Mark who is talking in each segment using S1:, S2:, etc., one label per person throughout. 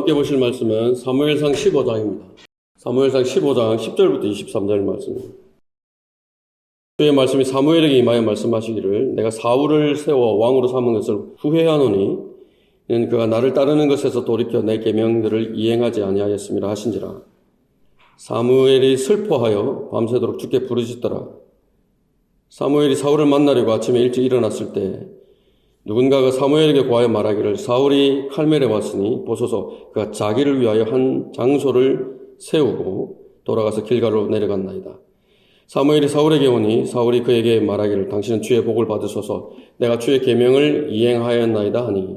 S1: 함께 보실 말씀은 사무엘상 15장입니다. 사무엘상 15장 10절부터 23절 말씀입니다. 주의 말씀이 사무엘에게 임하여 말씀하시기를 내가 사울을 세워 왕으로 삼은 것을 후회하노니 이는 그가 나를 따르는 것에서 돌이켜 내 계명들을 이행하지 아니하였음이라 하신지라. 사무엘이 슬퍼하여 밤새도록 주께 부르짖더라. 사무엘이 사울을 만나려고 아침에 일찍 일어났을 때 누군가가 사무엘에게 고하여 말하기를 사울이 칼멜에 왔으니 보소서 그가 자기를 위하여 한 장소를 세우고 돌아가서 길가로 내려갔나이다. 사무엘이 사울에게 오니 사울이 그에게 말하기를 당신은 주의 복을 받으소서 내가 주의 계명을 이행하였나이다 하니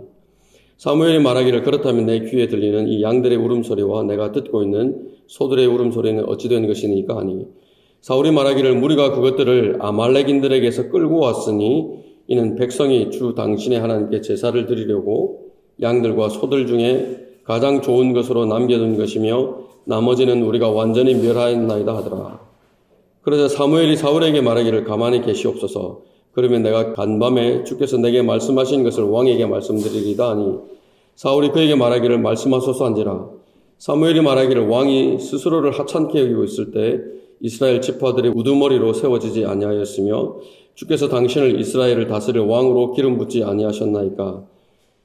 S1: 사무엘이 말하기를 그렇다면 내 귀에 들리는 이 양들의 울음소리와 내가 듣고 있는 소들의 울음소리는 어찌 된 것이니까 하니 사울이 말하기를 무리가 그것들을 아말렉인들에게서 끌고 왔으니 이는 백성이 주 당신의 하나님께 제사를 드리려고 양들과 소들 중에 가장 좋은 것으로 남겨둔 것이며 나머지는 우리가 완전히 멸하였나이다 하더라. 그러자 사무엘이 사울에게 말하기를 가만히 계시옵소서. 그러면 내가 간밤에 주께서 내게 말씀하신 것을 왕에게 말씀드리리다 하니 사울이 그에게 말하기를 말씀하소서 한지라. 사무엘이 말하기를 왕이 스스로를 하찮게 여기고 있을 때 이스라엘 지파들의 우두머리로 세워지지 아니하였으며 주께서 당신을 이스라엘을 다스릴 왕으로 기름 붓지 아니하셨나이까.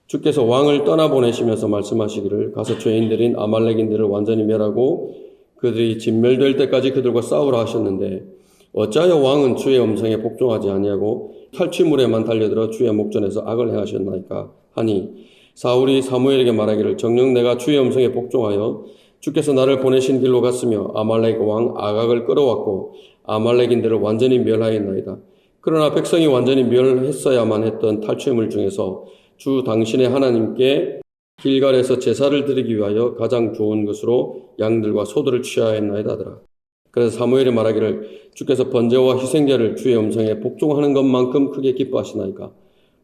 S1: 주께서 왕을 떠나보내시면서 말씀하시기를 가서 죄인들인 아말렉인들을 완전히 멸하고 그들이 진멸될 때까지 그들과 싸우라 하셨는데 어찌하여 왕은 주의 음성에 복종하지 아니하고 탈취물에만 달려들어 주의 목전에서 악을 행하셨나이까 하니 사울이 사무엘에게 말하기를 정녕 내가 주의 음성에 복종하여 주께서 나를 보내신 길로 갔으며 아말렉 왕 아각을 끌어왔고 아말렉인들을 완전히 멸하였나이다. 그러나 백성이 완전히 멸했어야만 했던 탈취물 중에서 주 당신의 하나님께 길갈에서 제사를 드리기 위하여 가장 좋은 것으로 양들과 소들을 취하였나이다 하더라. 그래서 사무엘이 말하기를 주께서 번제와 희생제를 주의 음성에 복종하는 것만큼 크게 기뻐하시나이까.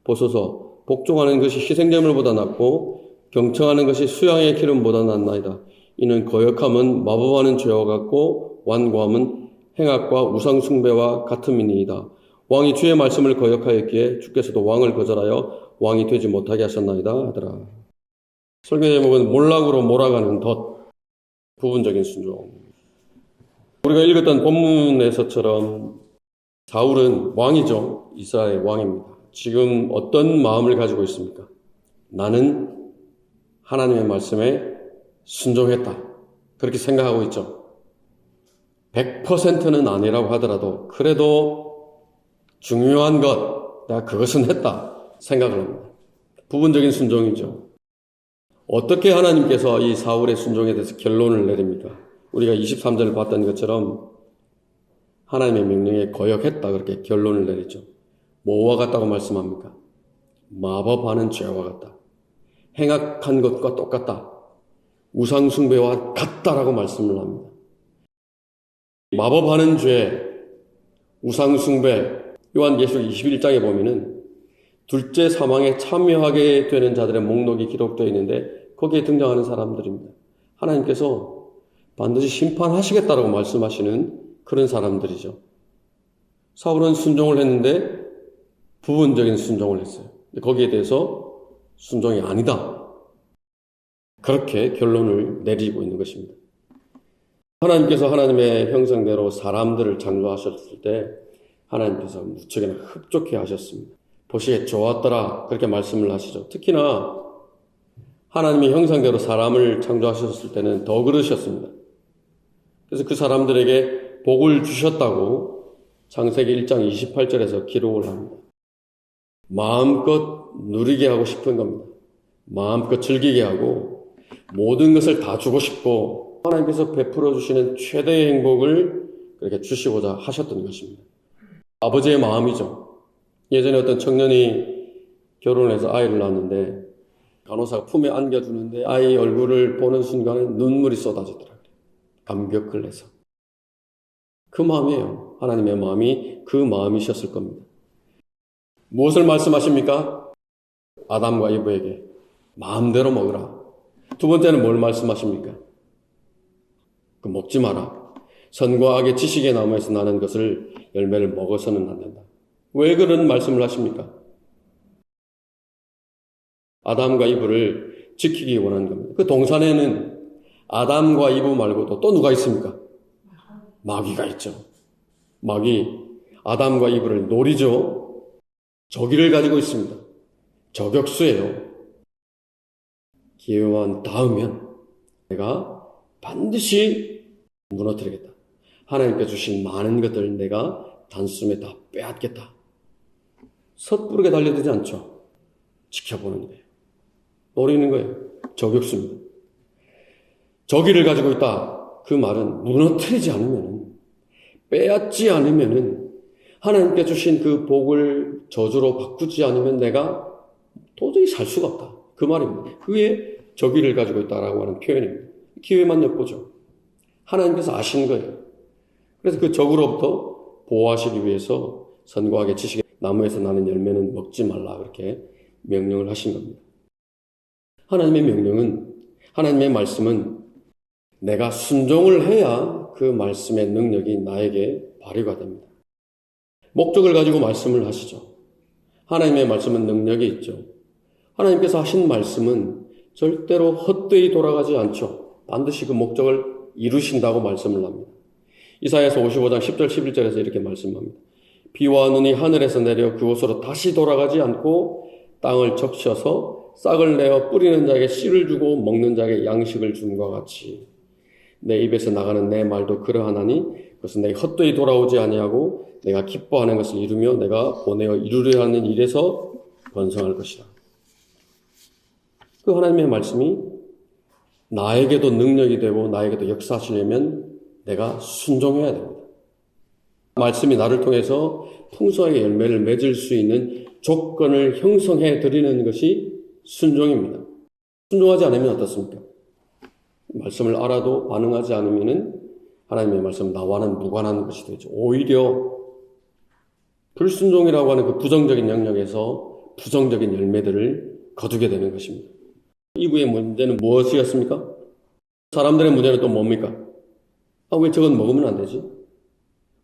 S1: 보소서 복종하는 것이 희생제물보다 낫고 경청하는 것이 수양의 기름보다 낫나이다. 이는 거역함은 마법하는 죄와 같고 완고함은 행악과 우상숭배와 같음이니이다. 왕이 주의 말씀을 거역하였기에 주께서도 왕을 거절하여 왕이 되지 못하게 하셨나이다 하더라. 설교 제목은 몰락으로 몰아가는 덫, 부분적인 순종. 우리가 읽었던 본문에서처럼 사울은 왕이죠. 이스라엘 왕입니다. 지금 어떤 마음을 가지고 있습니까? 나는 하나님의 말씀에 순종했다. 그렇게 생각하고 있죠. 100%는 아니라고 하더라도 그래도 중요한 것, 내가 그것은 했다 생각을 합니다. 부분적인 순종이죠. 어떻게 하나님께서 이 사울의 순종에 대해서 결론을 내립니까? 우리가 23절을 봤던 것처럼 하나님의 명령에 거역했다 그렇게 결론을 내리죠. 뭐와 같다고 말씀합니까? 마법하는 죄와 같다. 행악한 것과 똑같다. 우상숭배와 같다라고 말씀을 합니다. 마법하는 죄, 우상숭배, 요한계시록 21장에 보면은 둘째 사망에 참여하게 되는 자들의 목록이 기록되어 있는데 거기에 등장하는 사람들입니다. 하나님께서 반드시 심판하시겠다라고 말씀하시는 그런 사람들이죠. 사울은 순종을 했는데 부분적인 순종을 했어요. 거기에 대해서 순종이 아니다. 그렇게 결론을 내리고 있는 것입니다. 하나님께서 하나님의 형상대로 사람들을 창조하셨을 때 하나님께서 무척이나 흡족해 하셨습니다. 보시기에 좋았더라 그렇게 말씀을 하시죠. 특히나 하나님의 형상대로 사람을 창조하셨을 때는 더 그러셨습니다. 그래서 그 사람들에게 복을 주셨다고 창세기 1장 28절에서 기록을 합니다. 마음껏 누리게 하고 싶은 겁니다. 마음껏 즐기게 하고 모든 것을 다 주고 싶고 하나님께서 베풀어 주시는 최대의 행복을 그렇게 주시고자 하셨던 것입니다. 아버지의 마음이죠. 예전에 어떤 청년이 결혼해서 아이를 낳았는데 간호사가 품에 안겨주는데 아이 얼굴을 보는 순간에 눈물이 쏟아지더라고요. 감격을 해서. 그 마음이에요. 하나님의 마음이 그 마음이셨을 겁니다. 무엇을 말씀하십니까? 아담과 이브에게 마음대로 먹으라. 두 번째는 뭘 말씀하십니까? 그 먹지 마라. 선과 악의 지식의 나무에서 나는 것을 열매를 먹어서는 안 된다. 왜 그런 말씀을 하십니까? 아담과 이브를 지키기 원하는 겁니다. 그 동산에는 아담과 이브 말고도 또 누가 있습니까? 마귀가 있죠. 마귀, 아담과 이브를 노리죠. 저기를 가지고 있습니다. 저격수예요. 기회만 닿으면 내가 반드시 무너뜨리겠다. 하나님께 주신 많은 것들을 내가 단숨에 다 빼앗겠다. 섣부르게 달려들지 않죠. 지켜보는 거예요. 노리는 거예요. 저격수입니다. 저기를 가지고 있다. 그 말은 무너뜨리지 않으면, 빼앗지 않으면, 하나님께 주신 그 복을 저주로 바꾸지 않으면 내가 도저히 살 수가 없다. 그 말입니다. 그게 저기를 가지고 있다라고 하는 표현입니다. 기회만 엿보죠. 하나님께서 아신 거예요. 그래서 그 적으로부터 보호하시기 위해서 선과학의 지식의 나무에서 나는 열매는 먹지 말라 그렇게 명령을 하신 겁니다. 하나님의 명령은, 하나님의 말씀은 내가 순종을 해야 그 말씀의 능력이 나에게 발휘가 됩니다. 목적을 가지고 말씀을 하시죠. 하나님의 말씀은 능력이 있죠. 하나님께서 하신 말씀은 절대로 헛되이 돌아가지 않죠. 반드시 그 목적을 이루신다고 말씀을 합니다. 이사야서 55장 10절 11절에서 이렇게 말씀합니다. 비와 눈이 하늘에서 내려 그곳으로 다시 돌아가지 않고 땅을 적셔서 싹을 내어 뿌리는 자에게 씨를 주고 먹는 자에게 양식을 줌과 같이 내 입에서 나가는 내 말도 그러하나니 그것은 내가 헛되이 돌아오지 아니하고 내가 기뻐하는 것을 이루며 내가 보내어 이루려 하는 일에서 번성할 것이다. 그 하나님의 말씀이 나에게도 능력이 되고 나에게도 역사하시려면 내가 순종해야 됩니다. 말씀이 나를 통해서 풍성하게 열매를 맺을 수 있는 조건을 형성해 드리는 것이 순종입니다. 순종하지 않으면 어떻습니까? 말씀을 알아도 반응하지 않으면 하나님의 말씀 나와는 무관한 것이 되죠. 오히려 불순종이라고 하는 그 부정적인 영역에서 부정적인 열매들을 거두게 되는 것입니다. 이브의 문제는 무엇이었습니까? 사람들의 문제는 또 뭡니까? 왜 저건 먹으면 안 되지?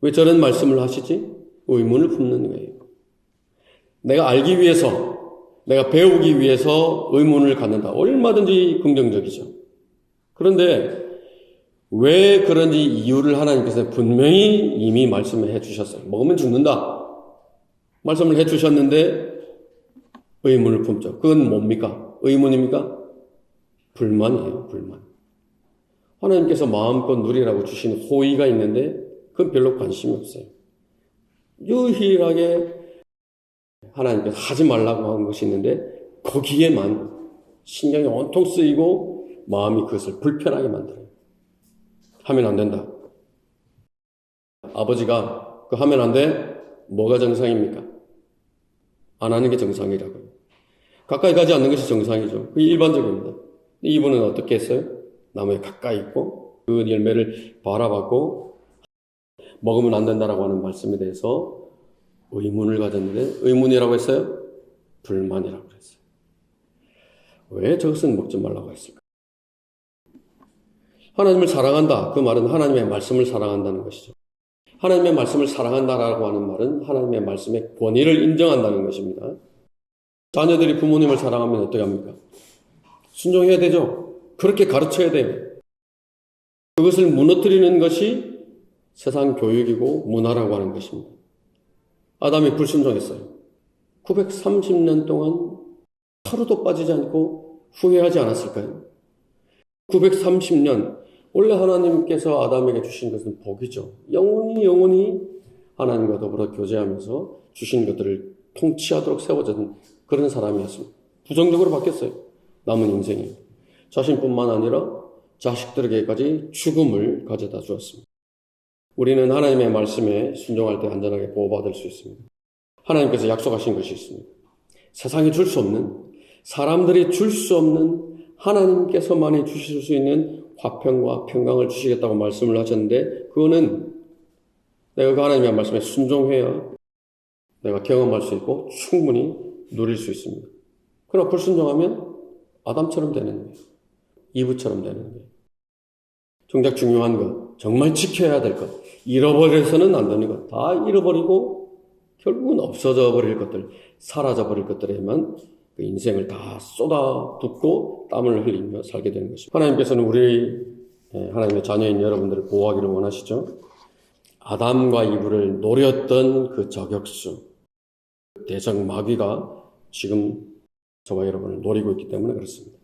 S1: 왜 저런 말씀을 하시지? 의문을 품는 거예요. 내가 알기 위해서, 내가 배우기 위해서 의문을 갖는다. 얼마든지 긍정적이죠. 그런데 왜 그런지 이유를 하나님께서 분명히 이미 말씀을 해주셨어요. 먹으면 죽는다. 말씀을 해주셨는데 의문을 품죠. 그건 뭡니까? 의문입니까? 불만이에요. 불만. 하나님께서 마음껏 누리라고 주신 호의가 있는데 그건 별로 관심이 없어요. 유일하게 하나님께서 하지 말라고 한 것이 있는데 거기에만 신경이 온통 쓰이고 마음이 그것을 불편하게 만들어요. 하면 안 된다. 아버지가 그 하면 안 돼? 뭐가 정상입니까? 안 하는 게 정상이라고요. 가까이 가지 않는 것이 정상이죠. 그게 일반적입니다. 이분은 어떻게 했어요? 나무에 가까이 있고 그 열매를 바라봤고 먹으면 안 된다라고 하는 말씀에 대해서 의문을 가졌는데 의문이라고 했어요? 불만이라고 했어요. 왜 저것은 먹지 말라고 했을까? 하나님을 사랑한다. 그 말은 하나님의 말씀을 사랑한다는 것이죠. 하나님의 말씀을 사랑한다라고 하는 말은 하나님의 말씀의 권위를 인정한다는 것입니다. 자녀들이 부모님을 사랑하면 어떻게 합니까? 순종해야 되죠. 그렇게 가르쳐야 돼요. 그것을 무너뜨리는 것이 세상 교육이고 문화라고 하는 것입니다. 아담이 불순종했어요. 930년 동안 하루도 빠지지 않고 후회하지 않았을까요? 930년 원래 하나님께서 아담에게 주신 것은 복이죠. 영원히 하나님과 더불어 교제하면서 주신 것들을 통치하도록 세워진 그런 사람이었습니다. 부정적으로 바뀌었어요. 남은 인생이. 자신뿐만 아니라 자식들에게까지 죽음을 가져다 주었습니다. 우리는 하나님의 말씀에 순종할 때 안전하게 보호받을 수 있습니다. 하나님께서 약속하신 것이 있습니다. 세상이 줄 수 없는, 사람들이 줄 수 없는 하나님께서만이 주실 수 있는 화평과 평강을 주시겠다고 말씀을 하셨는데 그거는 내가 그 하나님의 말씀에 순종해야 내가 경험할 수 있고 충분히 누릴 수 있습니다. 그러나 불순종하면 아담처럼 되는 거예요. 이브처럼 되는 거예요. 정작 중요한 것, 정말 지켜야 될 것, 잃어버려서는 안 되는 것, 다 잃어버리고 결국은 없어져 버릴 것들, 사라져 버릴 것들에만 그 인생을 다 쏟아붓고 땀을 흘리며 살게 되는 것입니다. 하나님께서는 하나님의 자녀인 여러분들을 보호하기를 원하시죠. 아담과 이브를 노렸던 그 저격수, 대적 마귀가 지금 저와 여러분을 노리고 있기 때문에 그렇습니다.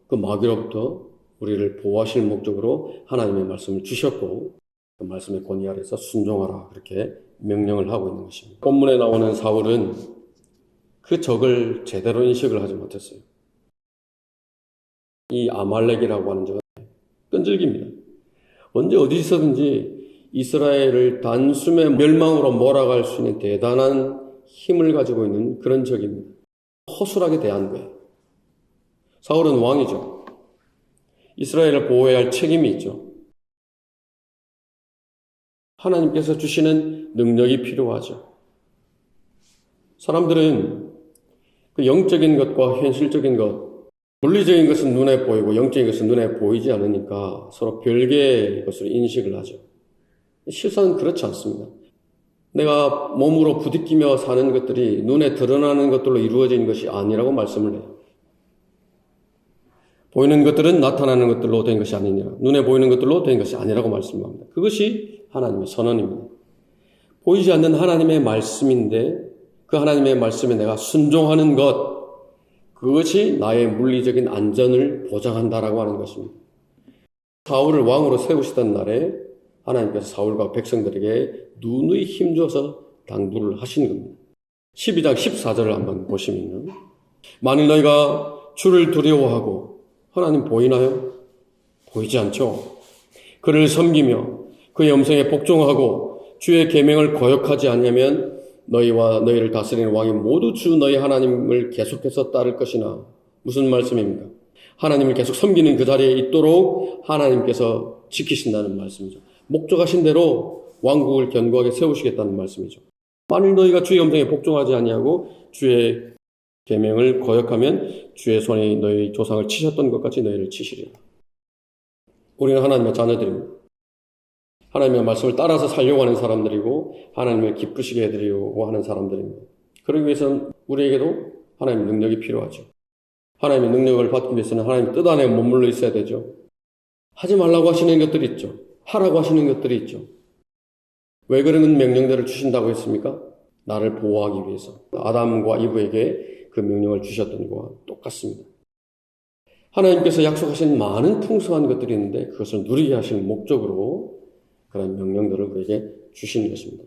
S1: 그 마귀로부터 우리를 보호하실 목적으로 하나님의 말씀을 주셨고 그 말씀의 권위 아래서 순종하라 그렇게 명령을 하고 있는 것입니다. 본문에 나오는 사울은 그 적을 제대로 인식을 하지 못했어요. 이 아말렉이라고 하는 적은 끈질깁니다. 언제 어디서든지 이스라엘을 단숨에 멸망으로 몰아갈 수 있는 대단한 힘을 가지고 있는 그런 적입니다. 허술하게 대한 거예요. 사울은 왕이죠. 이스라엘을 보호해야 할 책임이 있죠. 하나님께서 주시는 능력이 필요하죠. 사람들은 그 영적인 것과 현실적인 것, 물리적인 것은 눈에 보이고 영적인 것은 눈에 보이지 않으니까 서로 별개의 것으로 인식을 하죠. 실상은 그렇지 않습니다. 내가 몸으로 부딪히며 사는 것들이 눈에 드러나는 것들로 이루어진 것이 아니라고 말씀을 해요. 보이는 것들은 나타나는 것들로 된 것이 아니냐. 눈에 보이는 것들로 된 것이 아니라고 말씀합니다. 그것이 하나님의 선언입니다. 보이지 않는 하나님의 말씀인데 그 하나님의 말씀에 내가 순종하는 것, 그것이 나의 물리적인 안전을 보장한다라고 하는 것입니다. 사울을 왕으로 세우시던 날에 하나님께서 사울과 백성들에게 누누이 힘줘서 당부를 하신 겁니다. 12장 14절을 한번 보시면요. 만일 너희가 주를 두려워하고 하나님 보이나요? 보이지 않죠. 그를 섬기며 그의 음성에 복종하고 주의 계명을 거역하지 않으면 너희와 너희를 다스리는 왕이 모두 주 너희 하나님을 계속해서 따를 것이나. 무슨 말씀입니까? 하나님을 계속 섬기는 그 자리에 있도록 하나님께서 지키신다는 말씀이죠. 목적하신 대로 왕국을 견고하게 세우시겠다는 말씀이죠. 만일 너희가 주의 음성에 복종하지 아니하고 주의 계명을 거역하면 주의 손이 너희 조상을 치셨던 것 같이 너희를 치시리라. 우리는 하나님의 자녀들입니다. 하나님의 말씀을 따라서 살려고 하는 사람들이고 하나님을 기쁘시게 해드리려고 하는 사람들입니다. 그러기 위해서는 우리에게도 하나님의 능력이 필요하죠. 하나님의 능력을 받기 위해서는 하나님의 뜻 안에 머물러 있어야 되죠. 하지 말라고 하시는 것들이 있죠. 하라고 하시는 것들이 있죠. 왜 그런 명령들을 주신다고 했습니까? 나를 보호하기 위해서. 아담과 이브에게 그 명령을 주셨던 것과 똑같습니다. 하나님께서 약속하신 많은 풍성한 것들이 있는데 그것을 누리게 하실 목적으로 그런 명령들을 우리에게 주시는 것입니다.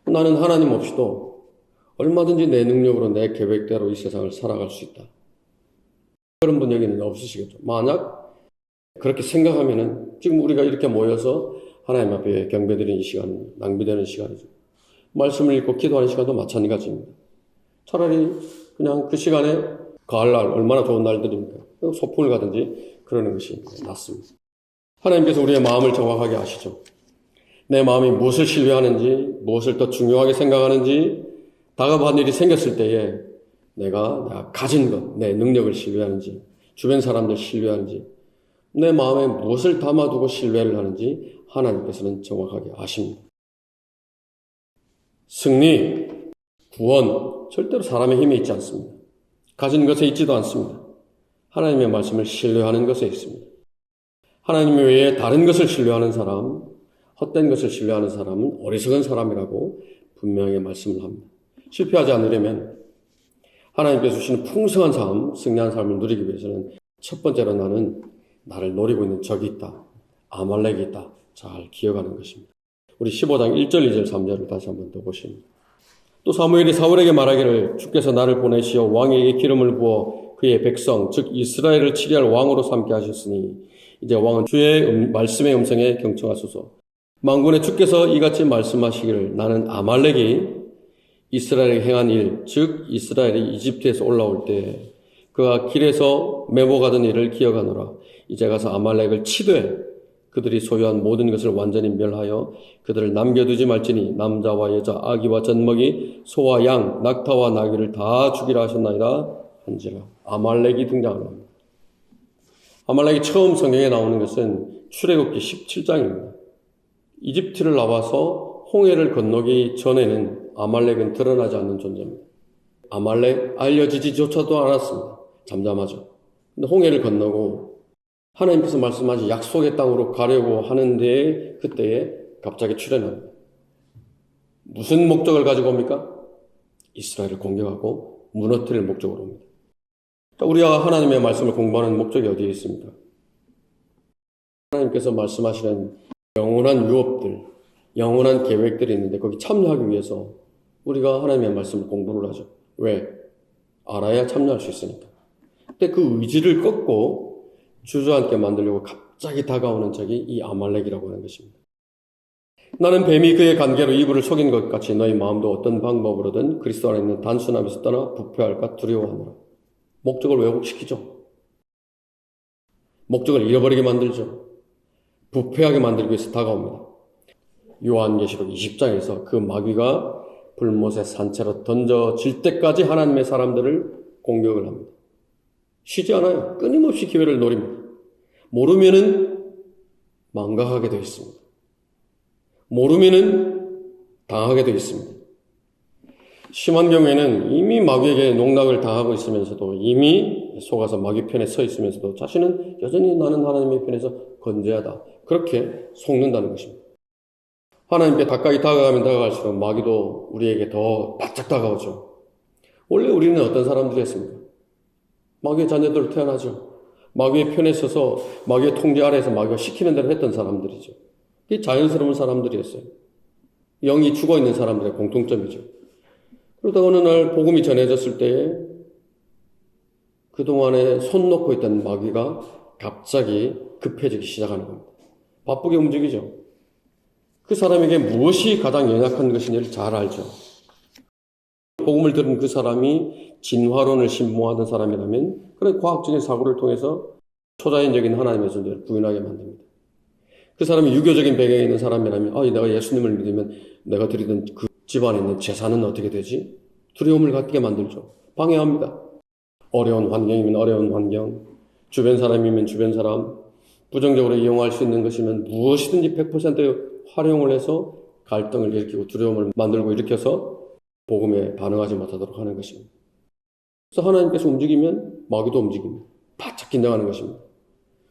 S1: 나는 하나님 없이도 얼마든지 내 능력으로 내 계획대로 이 세상을 살아갈 수 있다. 그런 분 여기는 없으시겠죠. 만약 그렇게 생각하면은 지금 우리가 이렇게 모여서 하나님 앞에 경배드리는 이 시간은 낭비되는 시간이죠. 말씀을 읽고 기도하는 시간도 마찬가지입니다. 차라리 그냥 그 시간에 가을날 얼마나 좋은 날들입니까? 소풍을 가든지 그러는 것이 낫습니다. 하나님께서 우리의 마음을 정확하게 아시죠. 내 마음이 무엇을 신뢰하는지, 무엇을 더 중요하게 생각하는지, 다급한 일이 생겼을 때에 내가 가진 것, 내 능력을 신뢰하는지, 주변 사람들 신뢰하는지, 내 마음에 무엇을 담아두고 신뢰를 하는지 하나님께서는 정확하게 아십니다. 승리, 구원, 절대로 사람의 힘에 있지 않습니다. 가진 것에 있지도 않습니다. 하나님의 말씀을 신뢰하는 것에 있습니다. 하나님 외에 다른 것을 신뢰하는 사람, 헛된 것을 신뢰하는 사람은 어리석은 사람이라고 분명히 말씀을 합니다. 실패하지 않으려면 하나님께서 주시는 풍성한 삶, 승리한 삶을 누리기 위해서는 첫 번째로 나를 노리고 있는 적이 있다. 아말렉이 있다. 잘 기억하는 것입니다. 우리 15장 1절, 2절, 3절을 다시 한번 더 보십니다. 또 사무엘이 사울에게 말하기를 주께서 나를 보내시어 왕에게 기름을 부어 그의 백성 즉 이스라엘을 치리할 왕으로 삼게 하셨으니 이제 왕은 주의 말씀의 음성에 경청하소서. 만군의 주께서 이같이 말씀하시기를 나는 아말렉이 이스라엘에 행한 일 즉 이스라엘이 이집트에서 올라올 때 그가 길에서 매복하던 일을 기억하노라. 이제 가서 아말렉을 치되 그들이 소유한 모든 것을 완전히 멸하여 그들을 남겨두지 말지니 남자와 여자, 아기와 젖먹이, 소와 양, 낙타와 나귀를 다 죽이라 하셨나이다 한지라. 아말렉이 등장을 합니다. 아말렉이 처음 성경에 나오는 것은 출애굽기 17장입니다. 이집트를 나와서 홍해를 건너기 전에는 아말렉은 드러나지 않는 존재입니다. 아말렉 알려지지조차도 않았습니다. 잠잠하죠. 근데 홍해를 건너고 하나님께서 말씀하신 약속의 땅으로 가려고 하는데 그때에 갑자기 출현합니다. 무슨 목적을 가지고 옵니까? 이스라엘을 공격하고 무너뜨릴 목적으로 옵니다. 우리가 하나님의 말씀을 공부하는 목적이 어디에 있습니까? 하나님께서 말씀하시는 영원한 유업들, 영원한 계획들이 있는데 거기 참여하기 위해서 우리가 하나님의 말씀을 공부를 하죠. 왜? 알아야 참여할 수 있으니까. 근데 그 의지를 꺾고 주저앉게 만들려고 갑자기 다가오는 적이 이 아말렉이라고 하는 것입니다. 나는 뱀이 그의 관계로 이불을 속인 것 같이 너희 마음도 어떤 방법으로든 그리스도 안에 있는 단순함에서 떠나 부패할까 두려워하노라. 목적을 왜곡시키죠. 목적을 잃어버리게 만들죠. 부패하게 만들기 위해서 다가옵니다. 요한계시록 20장에서 그 마귀가 불못의 산채로 던져질 때까지 하나님의 사람들을 공격을 합니다. 쉬지 않아요. 끊임없이 기회를 노립니다. 모르면은 망각하게 되어 있습니다. 모르면은 당하게 되어 있습니다. 심한 경우에는 이미 마귀에게 농락을 당하고 있으면서도 이미 속아서 마귀 편에 서 있으면서도 자신은 여전히 나는 하나님의 편에서 건재하다. 그렇게 속는다는 것입니다. 하나님께 가까이 다가가면 다가갈수록 마귀도 우리에게 더 바짝 다가오죠. 원래 우리는 어떤 사람들이었습니까? 마귀의 자녀들로 태어나죠. 마귀의 편에 서서 마귀의 통제 아래에서 마귀가 시키는 대로 했던 사람들이죠. 이게 자연스러운 사람들이었어요. 영이 죽어있는 사람들의 공통점이죠. 그러다가 어느 날 복음이 전해졌을 때에 그동안에 손 놓고 있던 마귀가 갑자기 급해지기 시작하는 겁니다. 바쁘게 움직이죠. 그 사람에게 무엇이 가장 연약한 것인지를 잘 알죠. 복음을 들은 그 사람이 진화론을 신봉하던 사람이라면 그런 과학적인 사고를 통해서 초자연적인 하나님의 존재를 부인하게 만듭니다. 그 사람이 유교적인 배경에 있는 사람이라면 내가 예수님을 믿으면 내가 드리던 그 집안에 있는 재산은 어떻게 되지? 두려움을 갖게 만들죠. 방해합니다. 어려운 환경이면 어려운 환경, 주변 사람이면 주변 사람, 부정적으로 이용할 수 있는 것이면 무엇이든지 100% 활용을 해서 갈등을 일으키고 두려움을 만들고 일으켜서 복음에 반응하지 못하도록 하는 것입니다. 그래서 하나님께서 움직이면 마귀도 움직입니다. 바짝 긴장하는 것입니다.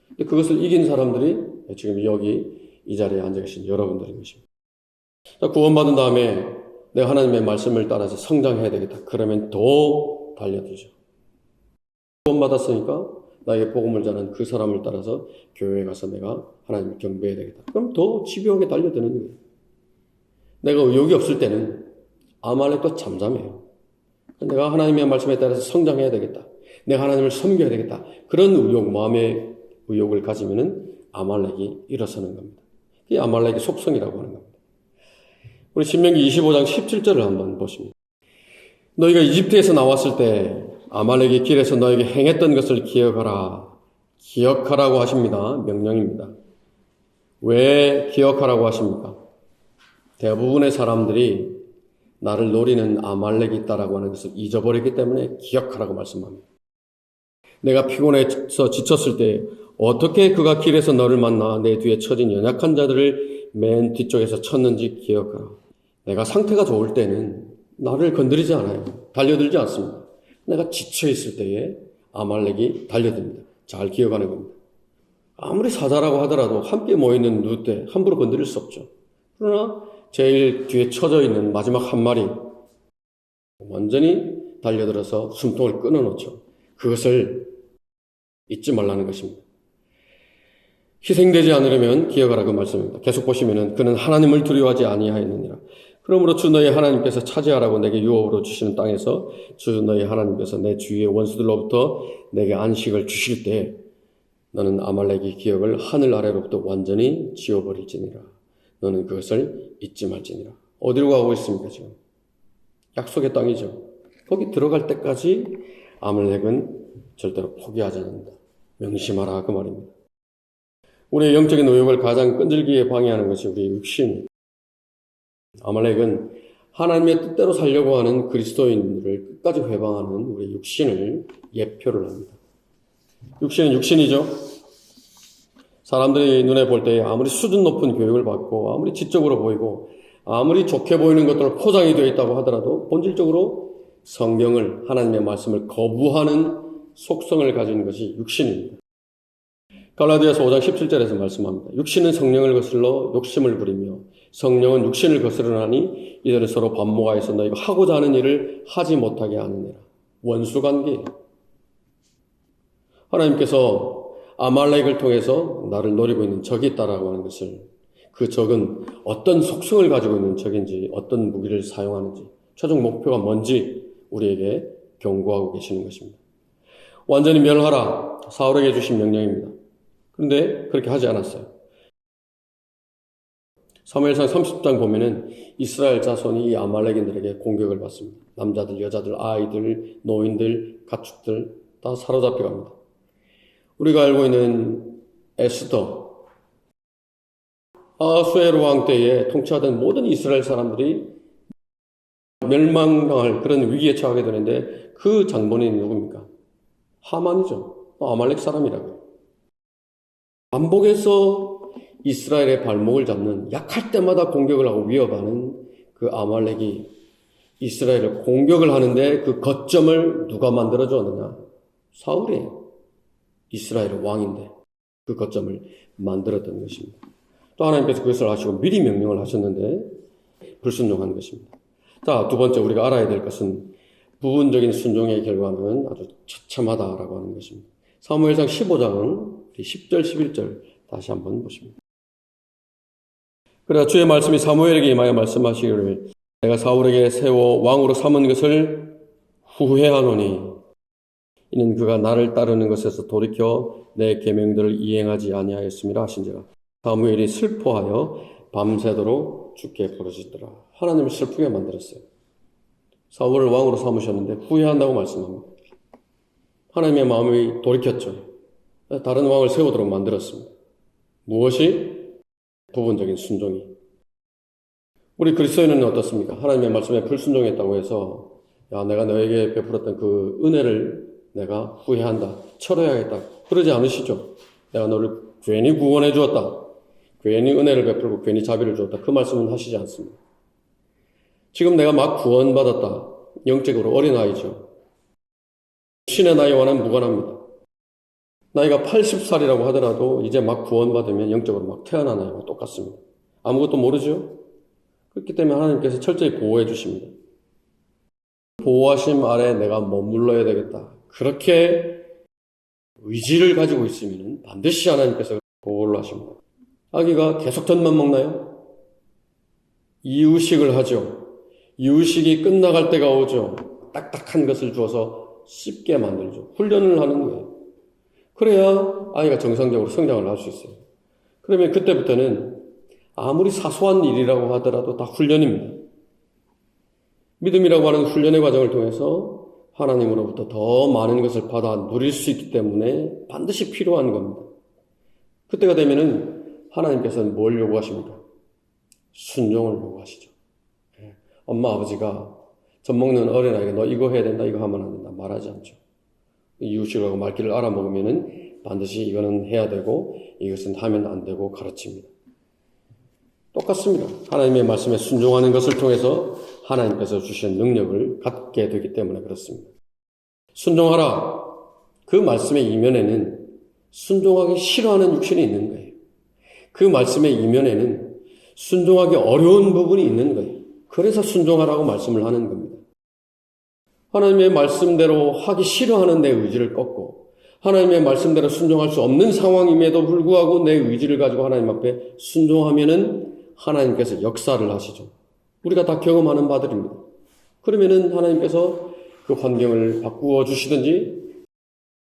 S1: 근데 그것을 이긴 사람들이 지금 여기 이 자리에 앉아 계신 여러분들인 것입니다. 구원받은 다음에 내가 하나님의 말씀을 따라서 성장해야 되겠다. 그러면 더 달려들죠. 구원받았으니까 나에게 복음을 전한 그 사람을 따라서 교회에 가서 내가 하나님을 경배해야 되겠다. 그럼 더 집요하게 달려드는 거예요. 내가 의욕이 없을 때는 아말렉도 잠잠해요. 내가 하나님의 말씀에 따라서 성장해야 되겠다. 내가 하나님을 섬겨야 되겠다. 그런 의욕, 마음의 의욕을 가지면은 아말렉이 일어서는 겁니다. 이게 아말렉의 속성이라고 하는 겁니다. 우리 신명기 25장 17절을 한번 보십니다. 너희가 이집트에서 나왔을 때 아말렉의 길에서 너에게 행했던 것을 기억하라. 기억하라고 하십니다. 명령입니다. 왜 기억하라고 하십니까? 대부분의 사람들이 나를 노리는 아말렉이 있다라고 하는 것을 잊어버렸기 때문에 기억하라고 말씀합니다. 내가 피곤해서 지쳤을 때 어떻게 그가 길에서 너를 만나 내 뒤에 처진 연약한 자들을 맨 뒤쪽에서 쳤는지 기억하라. 내가 상태가 좋을 때는 나를 건드리지 않아요. 달려들지 않습니다. 내가 지쳐있을 때에 아말렉이 달려듭니다. 잘 기억하는 겁니다. 아무리 사자라고 하더라도 함께 모여있는 누때 함부로 건드릴 수 없죠. 그러나 제일 뒤에 쳐져 있는 마지막 한 마리 완전히 달려들어서 숨통을 끊어놓죠. 그것을 잊지 말라는 것입니다. 희생되지 않으려면 기억하라 그 말씀입니다. 계속 보시면은 그는 하나님을 두려워하지 아니하였느니라. 그러므로 주 너희 하나님께서 차지하라고 내게 유업으로 주시는 땅에서 주 너희 하나님께서 내 주위의 원수들로부터 내게 안식을 주실 때 너는 아말렉의 기억을 하늘 아래로부터 완전히 지워버릴지니라. 너는 그것을 잊지 말지니라. 어디로 가고 있습니까 지금? 약속의 땅이죠. 거기 들어갈 때까지 아말렉은 절대로 포기하지 않는다. 명심하라 그 말입니다. 우리의 영적인 의욕을 가장 끈질기게 방해하는 것이 우리의 육신입니다. 아말렉은 하나님의 뜻대로 살려고 하는 그리스도인들을 끝까지 회방하는 우리의 육신을 예표를 합니다. 육신은 육신이죠. 사람들이 눈에 볼 때 아무리 수준 높은 교육을 받고 아무리 지적으로 보이고 아무리 좋게 보이는 것들로 포장이 되어 있다고 하더라도 본질적으로 성경을, 하나님의 말씀을 거부하는 속성을 가진 것이 육신입니다. 갈라디아서 5장 17절에서 말씀합니다. 육신은 성령을 거슬러 욕심을 부리며 성령은 육신을 거스르나니 이들은 서로 반모하여서 너희가 하고자 하는 일을 하지 못하게 하느니라. 원수관계예요. 하나님께서 아말렉을 통해서 나를 노리고 있는 적이 있다라고 하는 것을, 그 적은 어떤 속성을 가지고 있는 적인지, 어떤 무기를 사용하는지, 최종 목표가 뭔지 우리에게 경고하고 계시는 것입니다. 완전히 멸하라, 사울에게 주신 명령입니다. 그런데 그렇게 하지 않았어요. 사무엘상 30장 보면은 이스라엘 자손이 이 아말렉인들에게 공격을 받습니다. 남자들, 여자들, 아이들, 노인들, 가축들 다 사로잡혀 갑니다. 우리가 알고 있는 에스더, 아수에로 왕 때에 통치하던 모든 이스라엘 사람들이 멸망당할 그런 위기에 처하게 되는데 그 장본인이 누굽니까? 하만이죠. 아말렉 사람이라고요. 반복해서 이스라엘의 발목을 잡는, 약할 때마다 공격을 하고 위협하는 그 아말렉이 이스라엘을 공격을 하는데 그 거점을 누가 만들어줬느냐? 사울이에요. 이스라엘의 왕인데 그 거점을 만들었던 것입니다. 또 하나님께서 그것을 아시고 미리 명령을 하셨는데 불순종한 것입니다. 자, 두 번째 우리가 알아야 될 것은 부분적인 순종의 결과는 아주 처참하다라고 하는 것입니다. 사무엘상 15장은 10절, 11절 다시 한번 보십니다. 그러나 주의 말씀이 사무엘에게 임하여 말씀하시기를 내가 사울에게 세워 왕으로 삼은 것을 후회하노니 이는 그가 나를 따르는 것에서 돌이켜 내 계명들을 이행하지 아니하였음이라 하신지라. 사무엘이 슬퍼하여 밤새도록 죽게 부르시더라. 하나님을 슬프게 만들었어요. 사울을 왕으로 삼으셨는데 후회한다고 말씀합니다. 하나님의 마음이 돌이켰죠. 다른 왕을 세우도록 만들었습니다. 무엇이? 부분적인 순종이. 우리 그리스도인은 어떻습니까? 하나님의 말씀에 불순종했다고 해서 야, 내가 너에게 베풀었던 그 은혜를 내가 후회한다, 철회하겠다, 그러지 않으시죠? 내가 너를 괜히 구원해 주었다, 괜히 은혜를 베풀고 괜히 자비를 주었다, 그 말씀은 하시지 않습니다. 지금 내가 막 구원받았다, 영적으로 어린아이죠. 신의 나이와는 무관합니다. 나이가 80살이라고 하더라도 이제 막 구원받으면 영적으로 막 태어난 아이와 똑같습니다. 아무것도 모르죠? 그렇기 때문에 하나님께서 철저히 보호해 주십니다. 보호하심 아래 내가 머물러야 되겠다, 그렇게 의지를 가지고 있으면 반드시 하나님께서 보호를 하십니다. 아기가 계속 젖만 먹나요? 이유식을 하죠. 이유식이 끝나갈 때가 오죠. 딱딱한 것을 주어서 씹게 만들죠. 훈련을 하는 거예요. 그래야 아이가 정상적으로 성장을 할 수 있어요. 그러면 그때부터는 아무리 사소한 일이라고 하더라도 다 훈련입니다. 믿음이라고 하는 훈련의 과정을 통해서 하나님으로부터 더 많은 것을 받아 누릴 수 있기 때문에 반드시 필요한 겁니다. 그때가 되면은 하나님께서는 뭘 요구하십니까? 순종을 요구하시죠. 엄마 아버지가 젖 먹는 어린아이가 너 이거 해야 된다, 이거 하면 안 된다 말하지 않죠. 이유식하고 말귀를 알아먹으면은 반드시 이거는 해야 되고 이것은 하면 안 되고 가르칩니다. 똑같습니다. 하나님의 말씀에 순종하는 것을 통해서 하나님께서 주신 능력을 갖게 되기 때문에 그렇습니다. 순종하라. 그 말씀의 이면에는 순종하기 싫어하는 육신이 있는 거예요. 그 말씀의 이면에는 순종하기 어려운 부분이 있는 거예요. 그래서 순종하라고 말씀을 하는 겁니다. 하나님의 말씀대로 하기 싫어하는 내 의지를 꺾고 하나님의 말씀대로 순종할 수 없는 상황임에도 불구하고 내 의지를 가지고 하나님 앞에 순종하면은 하나님께서 역사를 하시죠. 우리가 다 경험하는 바들입니다. 그러면은 하나님께서 그 환경을 바꾸어 주시든지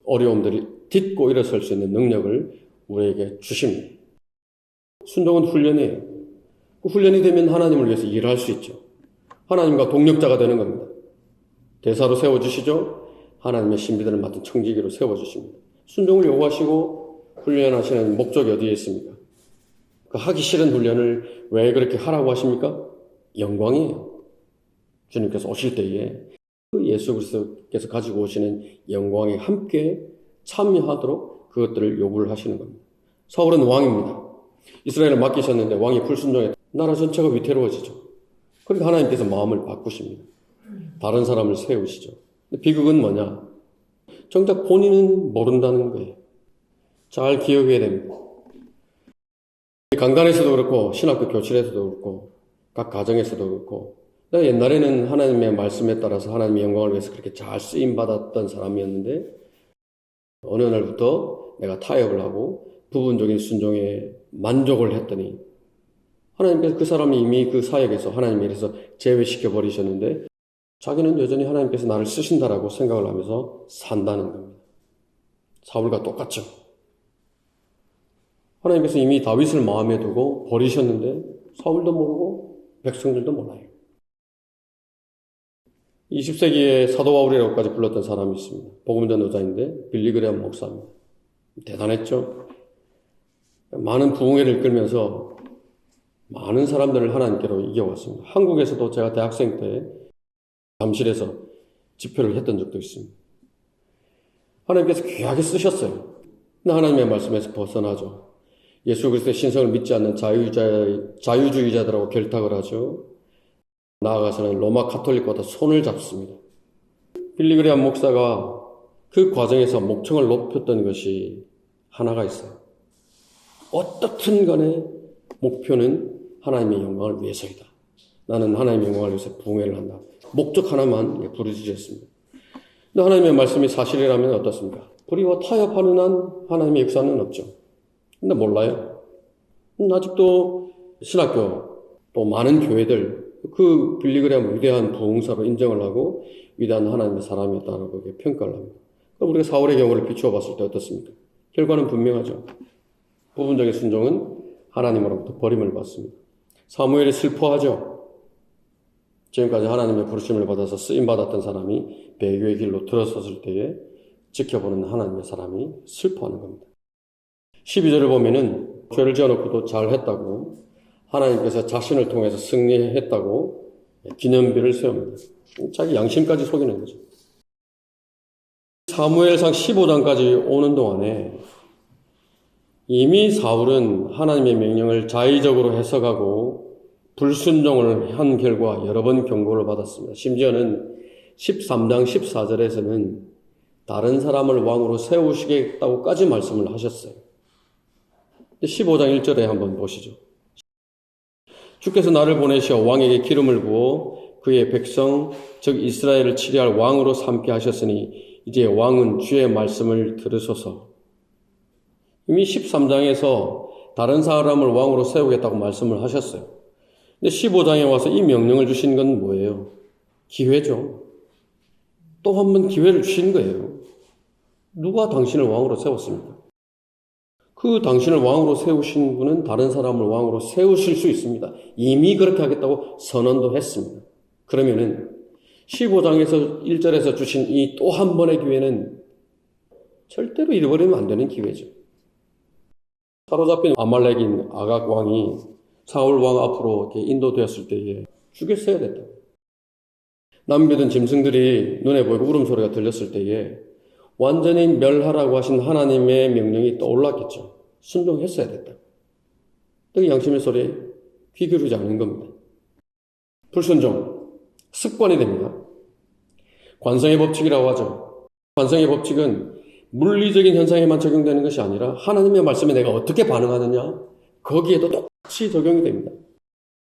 S1: 어려움들이 딛고 일어설 수 있는 능력을 우리에게 주십니다. 순종은 훈련이에요. 그 훈련이 되면 하나님을 위해서 일할 수 있죠. 하나님과 동력자가 되는 겁니다. 대사로 세워주시죠. 하나님의 신비들을 맡은 청지기로 세워주십니다. 순종을 요구하시고 훈련하시는 목적이 어디에 있습니까? 그 하기 싫은 훈련을 왜 그렇게 하라고 하십니까? 영광이에요. 주님께서 오실 때에 그 예수 그리스도께서 가지고 오시는 영광에 함께 참여하도록 그것들을 요구를 하시는 겁니다. 사울은 왕입니다. 이스라엘을 맡기셨는데 왕이 불순종해 나라 전체가 위태로워지죠. 그러니까 하나님께서 마음을 바꾸십니다. 다른 사람을 세우시죠. 비극은 뭐냐? 정작 본인은 모른다는 거예요. 잘 기억해야 됩니다. 강단에서도 그렇고 신학교 교실에서도 그렇고 각 가정에서도 그렇고 내가 옛날에는 하나님의 말씀에 따라서 하나님의 영광을 위해서 그렇게 잘 쓰임받았던 사람이었는데 어느 날부터 내가 타협을 하고 부분적인 순종에 만족을 했더니 하나님께서 그 사람이 이미 그 사역에서 하나님에 대해서 제외시켜 버리셨는데 자기는 여전히 하나님께서 나를 쓰신다라고 생각을 하면서 산다는 겁니다. 사울과 똑같죠. 하나님께서 이미 다윗을 마음에 두고 버리셨는데 사울도 모르고 백성들도 몰라요. 20세기에 사도 바울이라고까지 불렀던 사람이 있습니다. 복음전 의자인데 빌리 그레엄 목사입니다. 대단했죠. 많은 부흥회를 이끌면서 많은 사람들을 하나님께로 이겨왔습니다. 한국에서도 제가 대학생 때 잠실에서 집회를 했던 적도 있습니다. 하나님께서 귀하게 쓰셨어요. 근데 하나님의 말씀에서 벗어나죠. 예수 그리스도의 신성을 믿지 않는 자유주의자들하고 결탁을 하죠. 나아가서는 로마 카톨릭과도 손을 잡습니다. 빌리 그레엄 목사가 그 과정에서 목청을 높였던 것이 하나가 있어요. 어떻든 간에 목표는 하나님의 영광을 위해서이다. 나는 하나님의 영광을 위해서 부흥회를 한다. 목적 하나만 부르짖었습니다. 근데 하나님의 말씀이 사실이라면 어떻습니까? 불의와 타협하는 한 하나님의 역사는 없죠. 근데 몰라요. 아직도 신학교 또 많은 교회들 그 빌리 그레엄 위대한 부흥사로 인정을 하고 위대한 하나님의 사람이었다고 그렇게 평가를 합니다. 그럼 우리가 사울의 경우를 비추어 봤을 때 어떻습니까? 결과는 분명하죠. 부분적인 순종은 하나님으로부터 버림을 받습니다. 사무엘이 슬퍼하죠. 지금까지 하나님의 부르심을 받아서 쓰임받았던 사람이 배교의 길로 들어섰을 때에 지켜보는 하나님의 사람이 슬퍼하는 겁니다. 12절을 보면은 죄를 지어놓고도 잘했다고 하나님께서 자신을 통해서 승리했다고 기념비를 세웁니다. 자기 양심까지 속이는 거죠. 사무엘상 15장까지 오는 동안에 이미 사울은 하나님의 명령을 자의적으로 해석하고 불순종을 한 결과 여러 번 경고를 받았습니다. 심지어는 13장 14절에서는 다른 사람을 왕으로 세우시겠다고까지 말씀을 하셨어요. 15장 1절에 한번 보시죠. 주께서 나를 보내시어 왕에게 기름을 부어 그의 백성 즉 이스라엘을 치리할 왕으로 삼게 하셨으니 이제 왕은 주의 말씀을 들으소서. 이미 13장에서 다른 사람을 왕으로 세우겠다고 말씀을 하셨어요. 근데 15장에 와서 이 명령을 주신 건 뭐예요? 기회죠. 또 한 번 기회를 주신 거예요. 누가 당신을 왕으로 세웠습니까? 그 당신을 왕으로 세우신 분은 다른 사람을 왕으로 세우실 수 있습니다. 이미 그렇게 하겠다고 선언도 했습니다. 그러면은 15장에서 1절에서 주신 이 또 한 번의 기회는 절대로 잃어버리면 안 되는 기회죠. 사로잡힌 아말렉인 아각 왕이 사울 왕 앞으로 이렇게 인도되었을 때에 죽였어야 됐다. 남겨둔 짐승들이 눈에 보이고 울음소리가 들렸을 때에 완전히 멸하라고 하신 하나님의 명령이 떠올랐겠죠. 순종했어야 됐다. 그 양심의 소리에 귀 기울이지 않는 겁니다. 불순종, 습관이 됩니다. 관성의 법칙이라고 하죠. 관성의 법칙은 물리적인 현상에만 적용되는 것이 아니라 하나님의 말씀에 내가 어떻게 반응하느냐 거기에도 똑같이 적용이 됩니다.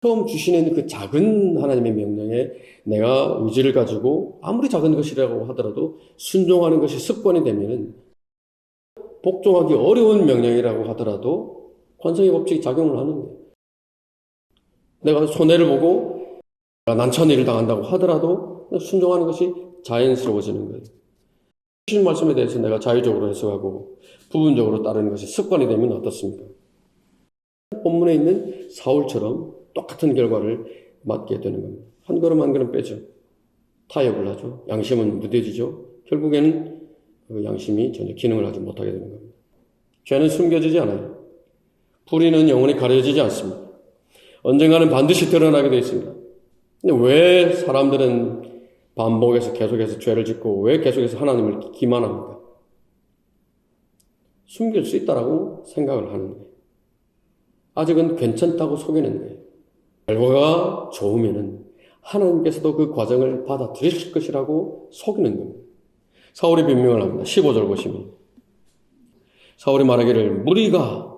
S1: 처음 주시는 그 작은 하나님의 명령에 내가 의지를 가지고 아무리 작은 것이라고 하더라도 순종하는 것이 습관이 되면은 복종하기 어려운 명령이라고 하더라도 관성의 법칙이 작용을 하는 거예요. 내가 손해를 보고 난처한 당한다고 하더라도 순종하는 것이 자연스러워지는 거예요. 주신 말씀에 대해서 내가 자유적으로 해석하고 부분적으로 따르는 것이 습관이 되면 어떻습니까? 본문에 있는 사울처럼 똑같은 결과를 맞게 되는 겁니다. 한 걸음 한 걸음 빼죠. 타협을 하죠. 양심은 무뎌지죠. 결국에는 그 양심이 전혀 기능을 하지 못하게 되는 겁니다. 죄는 숨겨지지 않아요. 불의는 영원히 가려지지 않습니다. 언젠가는 반드시 드러나게 되어 있습니다. 근데 왜 사람들은 반복해서 계속해서 죄를 짓고 왜 계속해서 하나님을 기만합니까? 숨길 수 있다라고 생각을 하는 거예요. 아직은 괜찮다고 속이는 거예요. 결과가 좋으면은 하나님께서도 그 과정을 받아들이실 것이라고 속이는 겁니다. 사울이 변명을 합니다. 15절 보시면 사울이 말하기를 무리가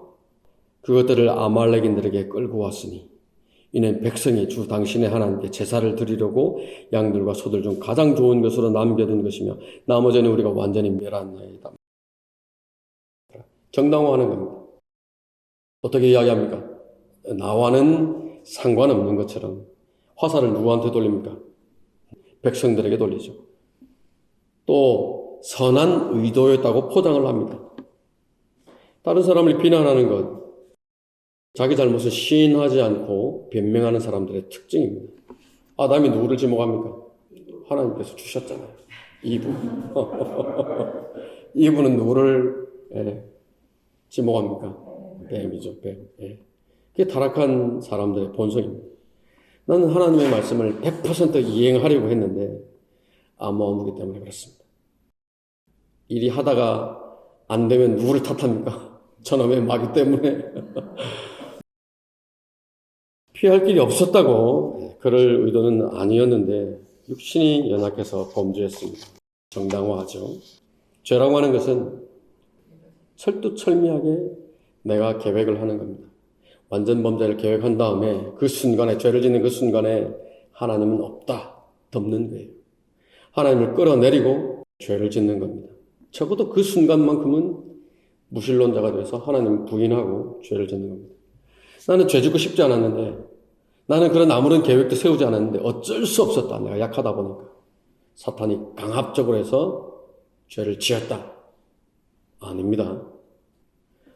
S1: 그것들을 아말렉인들에게 끌고 왔으니 이는 백성이 주 당신의 하나님께 제사를 드리려고 양들과 소들 중 가장 좋은 것으로 남겨둔 것이며 나머지는 우리가 완전히 멸하나이다. 정당화하는 겁니다. 어떻게 이야기합니까? 나와는 상관없는 것처럼 화살을 누구한테 돌립니까? 백성들에게 돌리죠. 또 선한 의도였다고 포장을 합니다. 다른 사람을 비난하는 것, 자기 잘못을 시인하지 않고 변명하는 사람들의 특징입니다. 아담이 누구를 지목합니까? 하나님께서 주셨잖아요. 이브. 이브는 누구를 지목합니까? 뱀이죠, 뱀. 그게 타락한 사람들의 본성입니다. 나는 하나님의 말씀을 100% 이행하려고 했는데 아무 없기 때문에 그렇습니다. 일이 하다가 안 되면 누구를 탓합니까? 저놈의 마귀 때문에. 피할 길이 없었다고 그럴 의도는 아니었는데 육신이 연약해서 범죄했습니다. 정당화하죠. 죄라고 하는 것은 철두철미하게 내가 계획을 하는 겁니다. 완전 범죄를 계획한 다음에 그 순간에 죄를 짓는 그 순간에 하나님은 없다 덮는 거예요. 하나님을 끌어내리고 죄를 짓는 겁니다. 적어도 그 순간만큼은 무신론자가 돼서 하나님을 부인하고 죄를 짓는 겁니다. 나는 죄 짓고 싶지 않았는데 나는 그런 아무런 계획도 세우지 않았는데 어쩔 수 없었다. 내가 약하다 보니까 사탄이 강압적으로 해서 죄를 지었다. 아닙니다.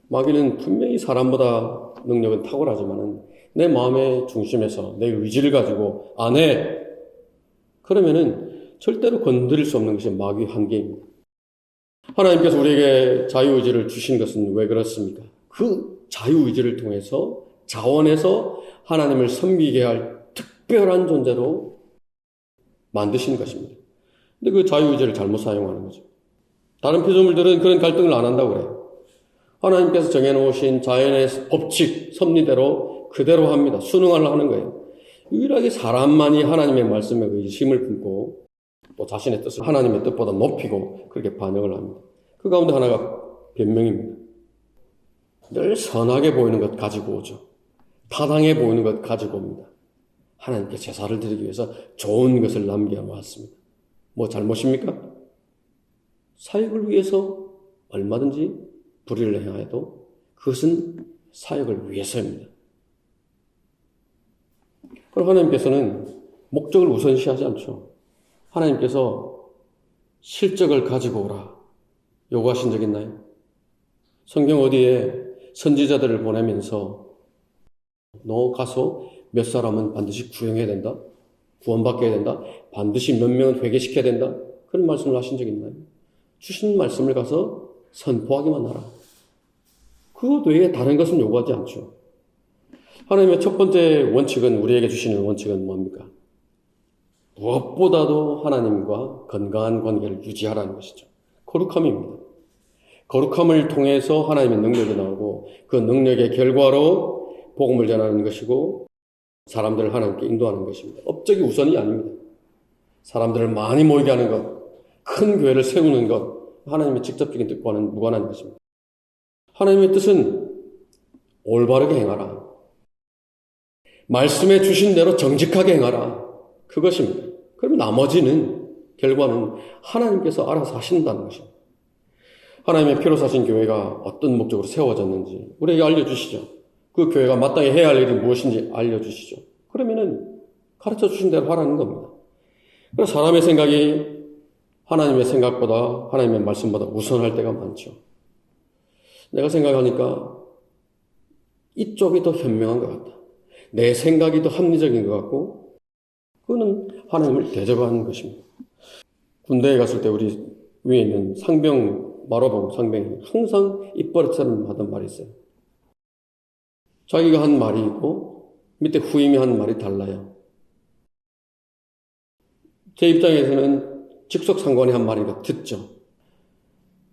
S1: 마귀는 분명히 사람보다 능력은 탁월하지만 내 마음의 중심에서 내 의지를 가지고 안 해. 그러면은 절대로 건드릴 수 없는 것이 마귀의 한계입니다. 하나님께서 우리에게 자유의지를 주신 것은 왜 그렇습니까? 그 자유의지를 통해서 자원해서 하나님을 섬기게 할 특별한 존재로 만드신 것입니다. 근데 그 자유의지를 잘못 사용하는 거죠. 다른 피조물들은 그런 갈등을 안 한다고 그래요. 하나님께서 정해놓으신 자연의 법칙, 섭리대로 그대로 합니다. 순응을 하는 거예요. 유일하게 사람만이 하나님의 말씀에 의심을 품고 또 자신의 뜻을 하나님의 뜻보다 높이고 그렇게 반응을 합니다. 그 가운데 하나가 변명입니다. 늘 선하게 보이는 것 가지고 오죠. 타당해 보이는 것 가지고 옵니다. 하나님께 제사를 드리기 위해서 좋은 것을 남겨놓았습니다. 뭐 잘못입니까? 사역을 위해서 얼마든지 불의를 행해도 그것은 사역을 위해서입니다. 그럼 하나님께서는 목적을 우선시하지 않죠. 하나님께서 실적을 가지고 오라 요구하신 적 있나요? 성경 어디에 선지자들을 보내면서 너 가서 몇 사람은 반드시 구형해야 된다. 구원받게 해야 된다. 반드시 몇 명은 회개시켜야 된다. 그런 말씀을 하신 적 있나요? 주신 말씀을 가서 선포하기만 하라. 그것 외에 다른 것은 요구하지 않죠. 하나님의 첫 번째 원칙은 우리에게 주시는 원칙은 뭡니까? 무엇보다도 하나님과 건강한 관계를 유지하라는 것이죠. 거룩함입니다. 거룩함을 통해서 하나님의 능력이 나오고 그 능력의 결과로 복음을 전하는 것이고 사람들을 하나님께 인도하는 것입니다. 업적이 우선이 아닙니다. 사람들을 많이 모이게 하는 것, 큰 교회를 세우는 것, 하나님의 직접적인 뜻과는 무관한 것입니다. 하나님의 뜻은 올바르게 행하라. 말씀에 주신 대로 정직하게 행하라. 그것입니다. 그러면 나머지는 결과는 하나님께서 알아서 하신다는 것입니다. 하나님의 피로 사신 교회가 어떤 목적으로 세워졌는지 우리에게 알려주시죠. 그 교회가 마땅히 해야 할 일이 무엇인지 알려주시죠. 그러면은 가르쳐 주신 대로 하라는 겁니다. 그래서 사람의 생각이 하나님의 생각보다 하나님의 말씀보다 우선할 때가 많죠. 내가 생각하니까 이쪽이 더 현명한 것 같다. 내 생각이 더 합리적인 것 같고 그거는 하나님을 대적하는 것입니다. 군대에 갔을 때 우리 위에 있는 상병 말아보고 상병이 항상 입버릇처럼 하던 말이 있어요. 자기가 한 말이 있고 밑에 후임이 한 말이 달라요. 제 입장에서는 직속상관이 한 말이니까 듣죠.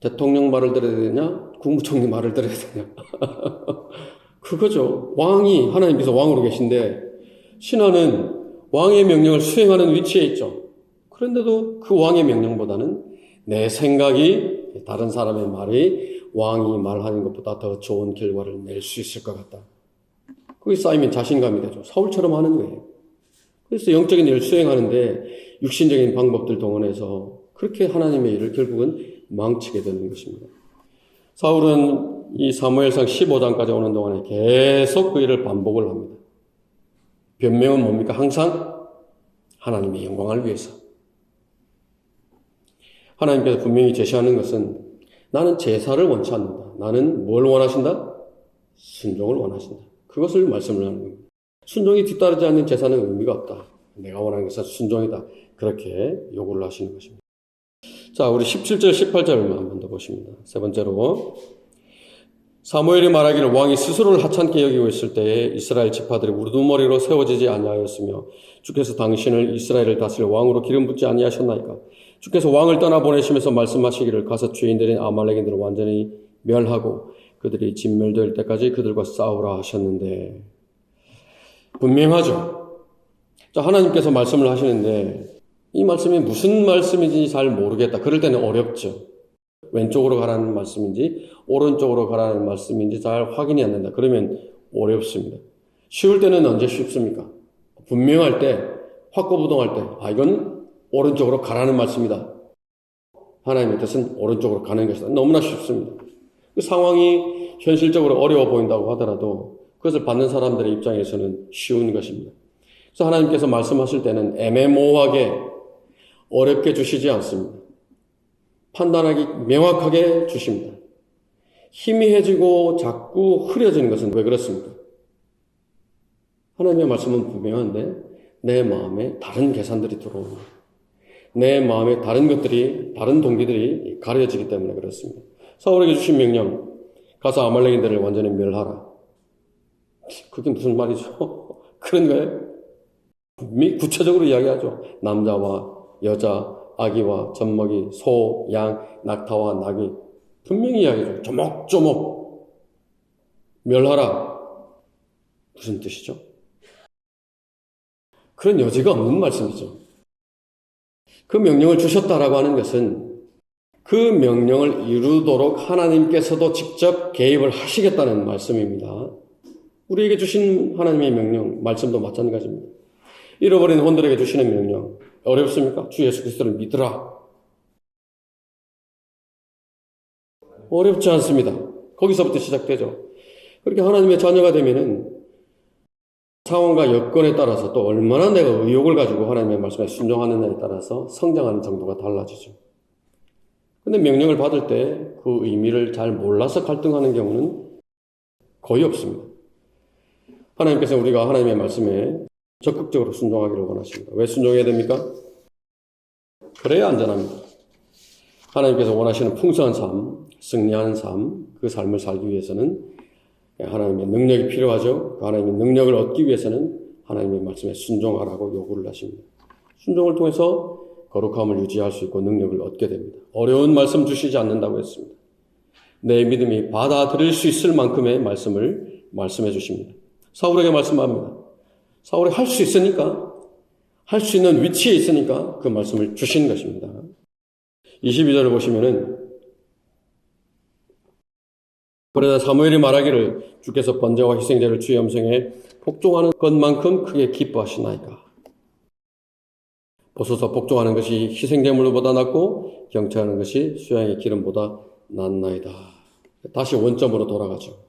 S1: 대통령 말을 들어야 되냐? 국무총리 말을 들어야 되냐? 그거죠. 왕이 하나님께서 왕으로 계신데 신하는 왕의 명령을 수행하는 위치에 있죠. 그런데도 그 왕의 명령보다는 내 생각이 다른 사람의 말이 왕이 말하는 것보다 더 좋은 결과를 낼 수 있을 것 같다. 그게 쌓이면 자신감이 되죠. 사울처럼 하는 거예요. 그래서 영적인 일을 수행하는데 육신적인 방법들 동원해서 그렇게 하나님의 일을 결국은 망치게 되는 것입니다. 사울은 이 사무엘상 15장까지 오는 동안에 계속 그 일을 반복을 합니다. 변명은 뭡니까? 항상 하나님의 영광을 위해서. 하나님께서 분명히 제시하는 것은 나는 제사를 원치 않는다. 나는 뭘 원하신다? 순종을 원하신다. 그것을 말씀을 하는 겁니다. 순종이 뒤따르지 않는 제사는 의미가 없다. 내가 원하는 것은 순종이다. 그렇게 요구를 하시는 것입니다. 자, 우리 17절, 18절을 한 번 더 보십니다. 세 번째로 사무엘이 말하기를 왕이 스스로를 하찮게 여기고 있을 때에 이스라엘 지파들이 우두머리로 세워지지 아니하였으며 주께서 당신을 이스라엘을 다스릴 왕으로 기름 붓지 아니하셨나이까. 주께서 왕을 떠나보내시면서 말씀하시기를 가서 죄인들인 아말렉인들을 완전히 멸하고 그들이 진멸될 때까지 그들과 싸우라 하셨는데, 분명하죠. 자, 하나님께서 말씀을 하시는데 이 말씀이 무슨 말씀인지 잘 모르겠다. 그럴 때는 어렵죠. 왼쪽으로 가라는 말씀인지 오른쪽으로 가라는 말씀인지 잘 확인이 안 된다. 그러면 어렵습니다. 쉬울 때는 언제 쉽습니까? 분명할 때, 확고부동할 때, 이건 오른쪽으로 가라는 말씀이다. 하나님의 뜻은 오른쪽으로 가는 것이다. 너무나 쉽습니다. 그 상황이 현실적으로 어려워 보인다고 하더라도 그것을 받는 사람들의 입장에서는 쉬운 것입니다. 그래서 하나님께서 말씀하실 때는 애매모호하게 어렵게 주시지 않습니다. 판단하기 명확하게 주십니다. 희미해지고 자꾸 흐려지는 것은 왜 그렇습니까? 하나님의 말씀은 분명한데 내 마음에 다른 계산들이 들어옵니다. 내 마음에 다른 것들이, 다른 동기들이 가려지기 때문에 그렇습니다. 사울에게 주신 명령, 가서 아말렉인들을 완전히 멸하라. 그게 무슨 말이죠? 그런 거예요? 분명히 구체적으로 이야기하죠. 남자와 여자, 아기와 젖먹이, 소, 양, 낙타와 나귀. 분명히 이야기하죠. 조목조목 멸하라. 무슨 뜻이죠? 그런 여지가 없는 말씀이죠. 그 명령을 주셨다라고 하는 것은 그 명령을 이루도록 하나님께서도 직접 개입을 하시겠다는 말씀입니다. 우리에게 주신 하나님의 명령, 말씀도 마찬가지입니다. 잃어버린 혼들에게 주시는 명령, 어렵습니까? 주 예수 그리스도를 믿으라. 어렵지 않습니다. 거기서부터 시작되죠. 그렇게 하나님의 자녀가 되면은 상황과 여건에 따라서 또 얼마나 내가 의욕을 가지고 하나님의 말씀에 순종하느냐에 따라서 성장하는 정도가 달라지죠. 근데 명령을 받을 때 그 의미를 잘 몰라서 갈등하는 경우는 거의 없습니다. 하나님께서 우리가 하나님의 말씀에 적극적으로 순종하기를 원하십니다. 왜 순종해야 됩니까? 그래야 안전합니다. 하나님께서 원하시는 풍성한 삶, 승리하는 삶, 그 삶을 살기 위해서는 하나님의 능력이 필요하죠. 그 하나님의 능력을 얻기 위해서는 하나님의 말씀에 순종하라고 요구를 하십니다. 순종을 통해서 거룩함을 유지할 수 있고 능력을 얻게 됩니다. 어려운 말씀 주시지 않는다고 했습니다. 내 믿음이 받아들일 수 있을 만큼의 말씀을 말씀해 주십니다. 사울에게 말씀합니다. 사울이 할 수 있으니까, 할 수 있는 위치에 있으니까 그 말씀을 주신 것입니다. 22절을 보시면은 그러나 사무엘이 말하기를 주께서 번제와 희생제를 주의 음성에 복종하는 것만큼 크게 기뻐하시나이까. 보소서 복종하는 것이 희생제물보다 낫고 경배하는 것이 수양의 기름보다 낫나이다. 다시 원점으로 돌아가죠.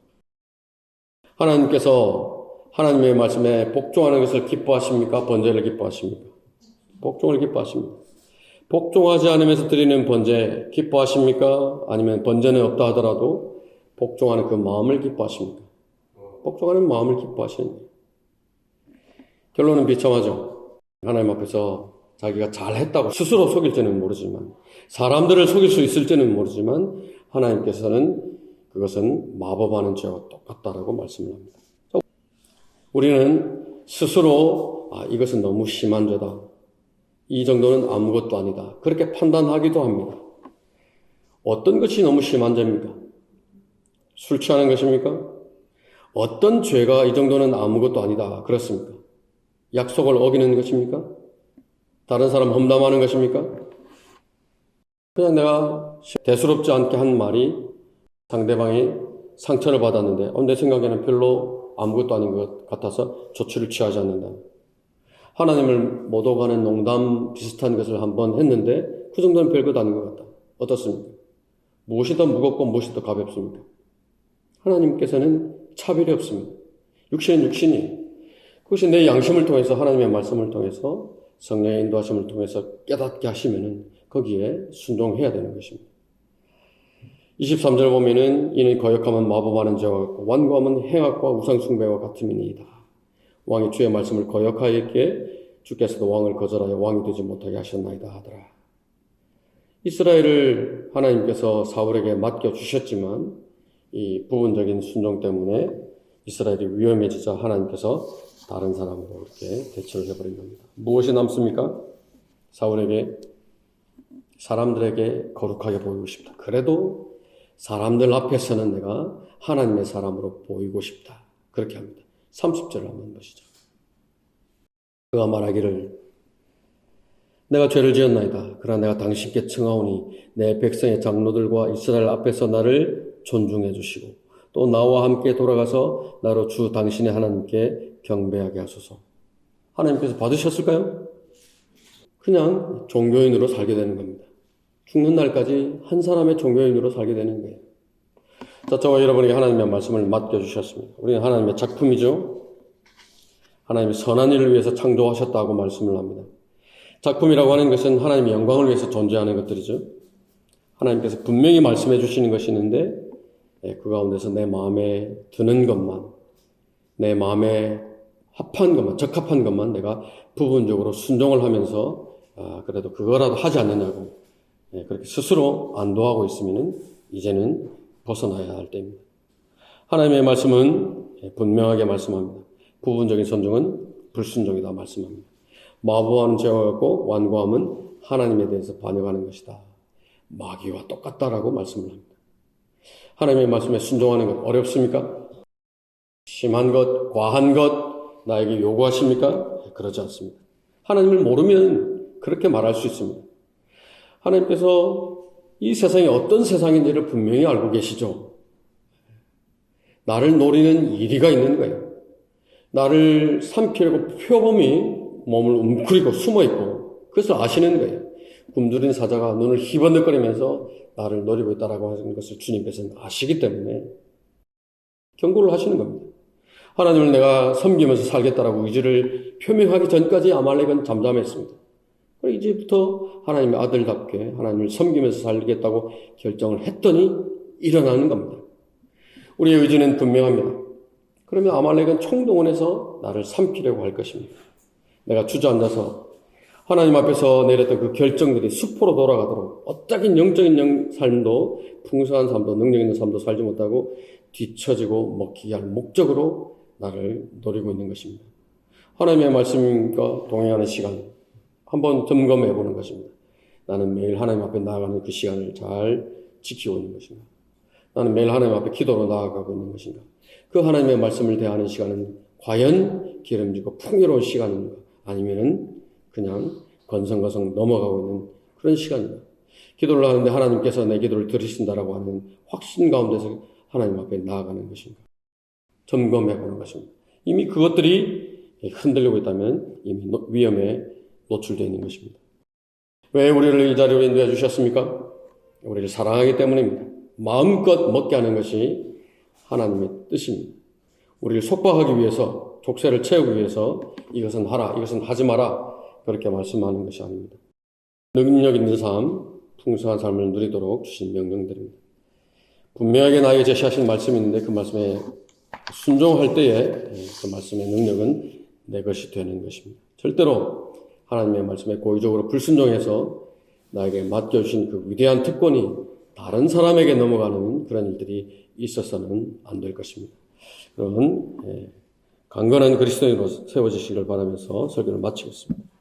S1: 하나님께서 하나님의 말씀에 복종하는 것을 기뻐하십니까? 번제를 기뻐하십니까? 복종을 기뻐하십니다. 복종하지 않으면서 드리는 번제 기뻐하십니까? 아니면 번제는 없다 하더라도 복종하는 그 마음을 기뻐하십니까? 복종하는 마음을 기뻐하시는 거예요. 결론은 비참하죠. 하나님 앞에서 자기가 잘했다고 스스로 속일지는 모르지만, 사람들을 속일 수 있을지는 모르지만 하나님께서는 그것은 마법하는 죄와 똑같다라고 말씀을 합니다. 우리는 스스로 이것은 너무 심한 죄다, 이 정도는 아무것도 아니다, 그렇게 판단하기도 합니다. 어떤 것이 너무 심한 죄입니까? 술 취하는 것입니까? 어떤 죄가 이 정도는 아무것도 아니다 그렇습니까? 약속을 어기는 것입니까? 다른 사람 험담하는 것입니까? 그냥 내가 대수롭지 않게 한 말이 상대방이 상처를 받았는데 내 생각에는 별로 아무것도 아닌 것 같아서 조치를 취하지 않는다. 하나님을 못 오가는 농담 비슷한 것을 한번 했는데 그 정도는 별것 아닌 것 같다. 어떻습니까? 무엇이 더 무겁고 무엇이 더 가볍습니까? 하나님께서는 차별이 없습니다. 육신은 육신이에요. 그것이 내 양심을 통해서 하나님의 말씀을 통해서 성령의 인도하심을 통해서 깨닫게 하시면은 거기에 순종해야 되는 것입니다. 23절 보면은 이는 거역하면 마법하는 자와 같고 완고하면 행악과 우상숭배와 같음이니이다. 왕이 주의 말씀을 거역하였기에 주께서도 왕을 거절하여 왕이 되지 못하게 하셨나이다 하더라. 이스라엘을 하나님께서 사울에게 맡겨주셨지만 이 부분적인 순종 때문에 이스라엘이 위험해지자 하나님께서 다른 사람으로 이렇게 대처를 해버린 겁니다. 무엇이 남습니까? 사울에게 사람들에게 거룩하게 보이고 싶다. 그래도 사람들 앞에서는 내가 하나님의 사람으로 보이고 싶다. 그렇게 합니다. 30절을 한번 보시죠. 그가 말하기를 내가 죄를 지었나이다. 그러나 내가 당신께 청하오니 내 백성의 장로들과 이스라엘 앞에서 나를 존중해 주시고 또 나와 함께 돌아가서 나로 주 당신의 하나님께 경배하게 하소서. 하나님께서 받으셨을까요? 그냥 종교인으로 살게 되는 겁니다. 죽는 날까지 한 사람의 종교인으로 살게 되는 거예요. 자, 저와 여러분에게 하나님의 말씀을 맡겨주셨습니다. 우리는 하나님의 작품이죠. 하나님의 선한 일을 위해서 창조하셨다고 말씀을 합니다. 작품이라고 하는 것은 하나님의 영광을 위해서 존재하는 것들이죠. 하나님께서 분명히 말씀해 주시는 것이 있는데 그 가운데서 내 마음에 드는 것만, 내 마음에 합한 것만, 적합한 것만 내가 부분적으로 순종을 하면서 그래도 그거라도 하지 않느냐고 그렇게 스스로 안도하고 있으면 이제는 벗어나야 할 때입니다. 하나님의 말씀은 분명하게 말씀합니다. 부분적인 순종은 불순종이다 말씀합니다. 마부하는 죄와 같고 완고함은 하나님에 대해서 반역하는 것이다. 마귀와 똑같다라고 말씀을 합니다. 하나님의 말씀에 순종하는 것 어렵습니까? 심한 것, 과한 것 나에게 요구하십니까? 그러지 않습니다. 하나님을 모르면 그렇게 말할 수 있습니다. 하나님께서 이 세상이 어떤 세상인지를 분명히 알고 계시죠. 나를 노리는 이리가 있는 거예요. 나를 삼키려고 표범이 몸을 웅크리고 숨어있고 그것을 아시는 거예요. 굶주린 사자가 눈을 희번덕거리면서 나를 노리고 있다라고 하는 것을 주님께서는 아시기 때문에 경고를 하시는 겁니다. 하나님을 내가 섬기면서 살겠다라고 의지를 표명하기 전까지 아말렉은 잠잠했습니다. 이제부터 하나님의 아들답게 하나님을 섬기면서 살겠다고 결정을 했더니 일어나는 겁니다. 우리의 의지는 분명합니다. 그러면 아말렉은 총동원해서 나를 삼키려고 할 것입니다. 내가 주저앉아서 하나님 앞에서 내렸던 그 결정들이 수포로 돌아가도록 어떠한 영적인 삶도 풍성한 삶도 능력 있는 삶도 살지 못하고 뒤처지고 먹히게 할 목적으로 나를 노리고 있는 것입니다. 하나님의 말씀과 동행하는 시간 한번 점검해 보는 것입니다. 나는 매일 하나님 앞에 나아가는 그 시간을 잘 지키고 있는 것인가? 나는 매일 하나님 앞에 기도로 나아가고 있는 것인가? 그 하나님의 말씀을 대하는 시간은 과연 기름지고 풍요로운 시간인가? 아니면은 그냥 건성건성 넘어가고 있는 그런 시간입니다. 기도를 하는데 하나님께서 내 기도를 들으신다라고 하는 확신 가운데서 하나님 앞에 나아가는 것인가? 점검해 보는 것입니다. 이미 그것들이 흔들리고 있다면 이미 위험에 노출되어 있는 것입니다. 왜 우리를 이 자리로 인도해 주셨습니까? 우리를 사랑하기 때문입니다. 마음껏 먹게 하는 것이 하나님의 뜻입니다. 우리를 속박하기 위해서, 족쇄를 채우기 위해서 이것은 하라, 이것은 하지 마라 그렇게 말씀하는 것이 아닙니다. 능력 있는 삶, 풍성한 삶을 누리도록 주신 명령들입니다. 분명하게 나에게 제시하신 말씀이 있는데 그 말씀에 순종할 때에 그 말씀의 능력은 내 것이 되는 것입니다. 절대로 하나님의 말씀에 고의적으로 불순종해서 나에게 맡겨주신 그 위대한 특권이 다른 사람에게 넘어가는 그런 일들이 있어서는 안 될 것입니다. 그런 강건한 그리스도인으로 세워지시기를 바라면서 설교를 마치겠습니다.